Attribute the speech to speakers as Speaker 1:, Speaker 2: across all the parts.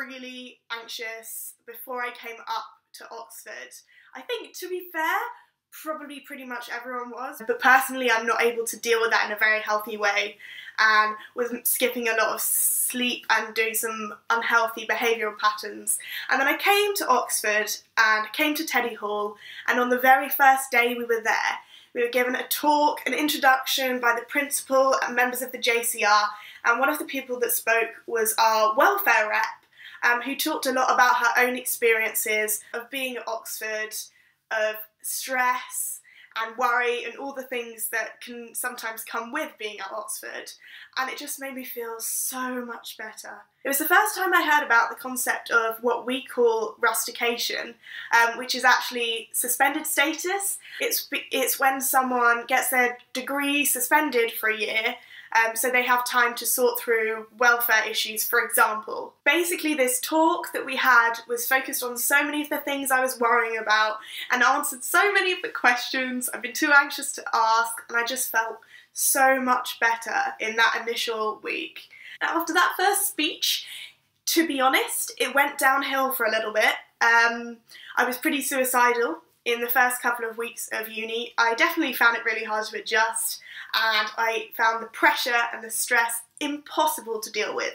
Speaker 1: really anxious before I came up to Oxford. I think, to be fair, probably pretty much everyone was, but personally I'm not able to deal with that in a very healthy way, and was skipping a lot of sleep and doing some unhealthy behavioural patterns. And then I came to Oxford and came to Teddy Hall, and on the very first day we were there, we were given a talk, an introduction by the principal and members of the JCR, and one of the people that spoke was our welfare rep, who talked a lot about her own experiences of being at Oxford, of stress and worry and all the things that can sometimes come with being at Oxford, and it just made me feel so much better. It was the first time I heard about the concept of what we call rustication, which is actually suspended status. It's when someone gets their degree suspended for a year, so they have time to sort through welfare issues, for example. Basically, this talk that we had was focused on so many of the things I was worrying about and answered so many of the questions I've been too anxious to ask, and I just felt so much better in that initial week. After that first speech, to be honest, it went downhill for a little bit. I was pretty suicidal in the first couple of weeks of uni. I definitely found it really hard to adjust, and I found the pressure and the stress impossible to deal with.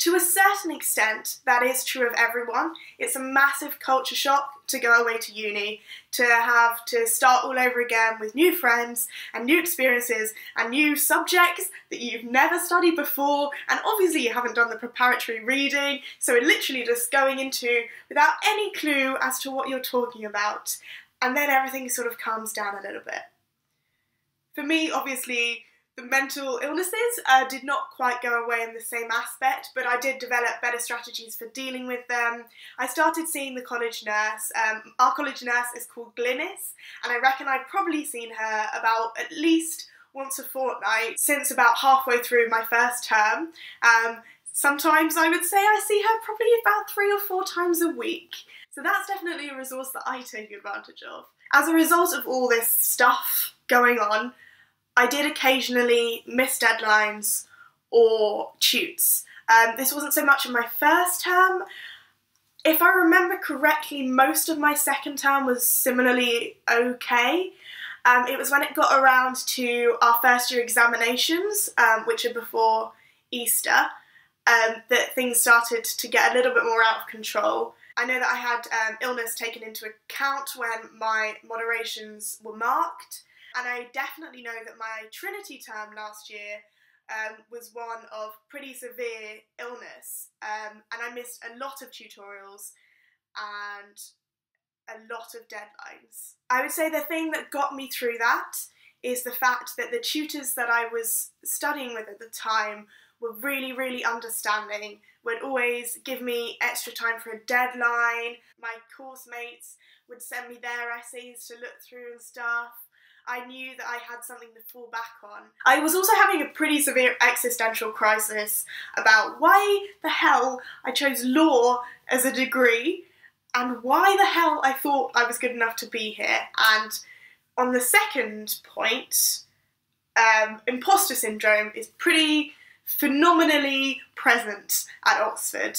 Speaker 1: To a certain extent, that is true of everyone. It's a massive culture shock to go away to uni, to have to start all over again with new friends and new experiences and new subjects that you've never studied before, and obviously you haven't done the preparatory reading, so we're literally just going into without any clue as to what you're talking about, and then everything sort of calms down a little bit. For me, obviously, the mental illnesses did not quite go away in the same aspect, but I did develop better strategies for dealing with them. I started seeing the college nurse. Our college nurse is called Glynis, and I reckon I'd probably seen her about at least once a fortnight since about halfway through my first term. Sometimes I would say I see her probably about 3 or 4 times a week. So that's definitely a resource that I take advantage of. As a result of all this stuff going on, I did occasionally miss deadlines or tutes. This wasn't so much in my first term. If I remember correctly, most of my second term was similarly okay. It was when it got around to our first year examinations, which are before Easter, that things started to get a little bit more out of control. I know that I had illness taken into account when my moderations were marked, and I definitely know that my Trinity term last year was one of pretty severe illness, and I missed a lot of tutorials and a lot of deadlines. I would say the thing that got me through that is the fact that the tutors that I was studying with at the time were really, really understanding, would always give me extra time for a deadline. My course mates would send me their essays to look through and stuff. I knew that I had something to fall back on. I was also having a pretty severe existential crisis about why the hell I chose law as a degree and why the hell I thought I was good enough to be here. And on the second point, imposter syndrome is pretty phenomenally present at Oxford.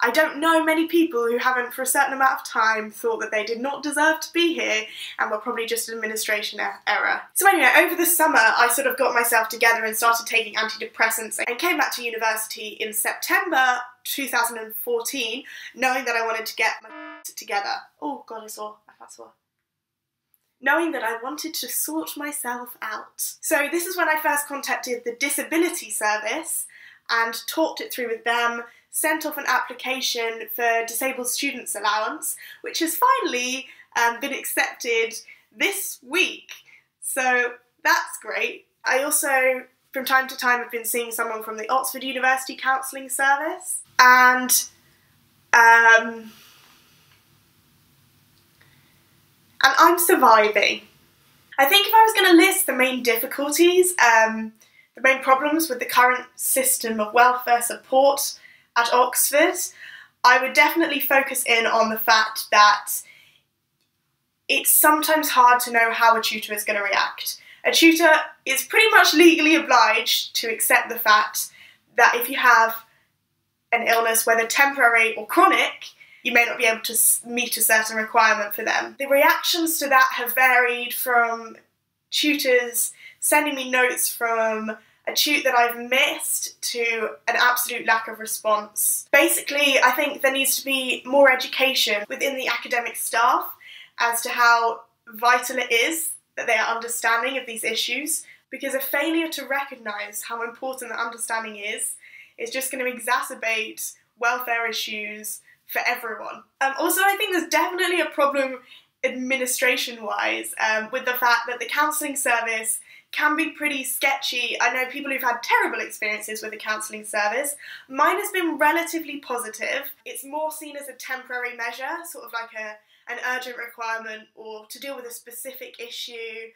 Speaker 1: I don't know many people who haven't for a certain amount of time thought that they did not deserve to be here and were probably just an administration error. So anyway, over the summer I sort of got myself together and started taking antidepressants and came back to university in September 2014 knowing that I wanted to get my together. Oh god, I sore. Knowing that I wanted to sort myself out. So this is when I first contacted the Disability Service and talked it through with them, sent off an application for Disabled Students Allowance, which has finally been accepted this week. So that's great. I also, from time to time, have been seeing someone from the Oxford University Counselling Service, and I'm surviving. I think if I was going to list the main difficulties, the main problems with the current system of welfare support at Oxford, I would definitely focus in on the fact that it's sometimes hard to know how a tutor is going to react. A tutor is pretty much legally obliged to accept the fact that if you have an illness, whether temporary or chronic, you may not be able to meet a certain requirement for them. The reactions to that have varied from tutors sending me notes from a tute that I've missed to an absolute lack of response. Basically, I think there needs to be more education within the academic staff as to how vital it is that they are understanding of these issues, because a failure to recognise how important that understanding is just going to exacerbate welfare issues for everyone. Also, I think there's definitely a problem administration-wise with the fact that the counselling service can be pretty sketchy. I know people who've had terrible experiences with the counselling service. Mine has been relatively positive. It's more seen as a temporary measure, sort of like an urgent requirement or to deal with a specific issue.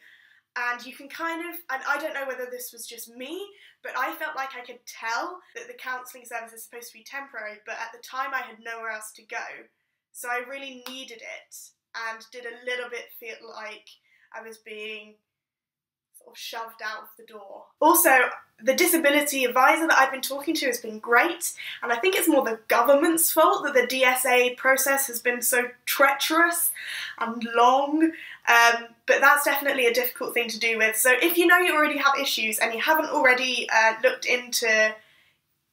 Speaker 1: And you can kind of, and I don't know whether this was just me, but I felt like I could tell that the counselling service is supposed to be temporary, but at the time I had nowhere else to go. So I really needed it and did a little bit feel like I was being sort of shoved out of the door. Also, the disability advisor that I've been talking to has been great, and I think it's more the government's fault that the DSA process has been so treacherous and long, but that's definitely a difficult thing to do with. So if you know you already have issues and you haven't already looked into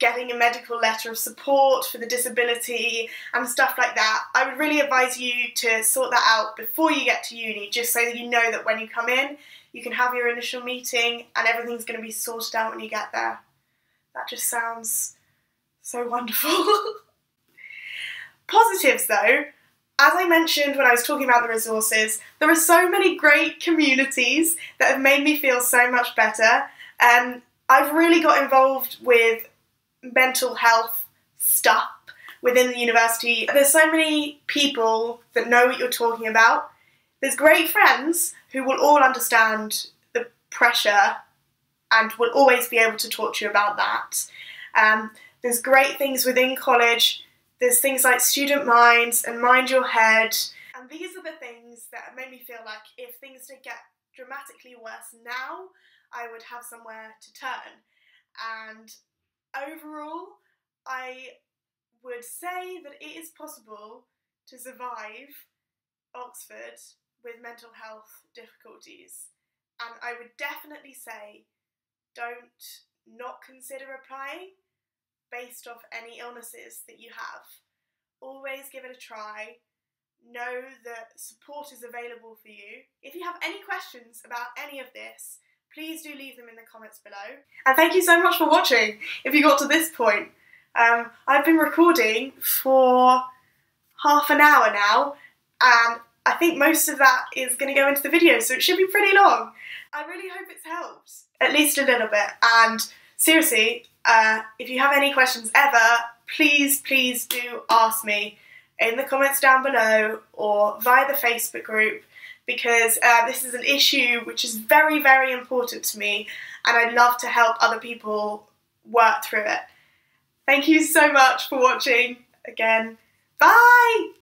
Speaker 1: getting a medical letter of support for the disability and stuff like that, I would really advise you to sort that out before you get to uni, just so that you know that when you come in, you can have your initial meeting and everything's going to be sorted out when you get there. That just sounds so wonderful. Positives though, as I mentioned when I was talking about the resources, there are so many great communities that have made me feel so much better. I've really got involved with mental health stuff within the university. There's so many people that know what you're talking about. There's great friends who will all understand the pressure and will always be able to talk to you about that. There's great things within college. There's things like Student Minds and Mind Your Head. And these are the things that made me feel like if things did get dramatically worse now, I would have somewhere to turn. And overall, I would say that it is possible to survive Oxford with mental health difficulties, and I would definitely say don't not consider applying based off any illnesses that you have. Always give it a try. Know that support is available for you. If you have any questions about any of this, please do leave them in the comments below. And thank you so much for watching if you got to this point. I've been recording for half an hour now, and I think most of that is going to go into the video, so it should be pretty long. I really hope it's helped, at least a little bit. And seriously, if you have any questions ever, please do ask me in the comments down below or via the Facebook group, because this is an issue which is very, very important to me, and I'd love to help other people work through it. Thank you so much for watching again. Bye!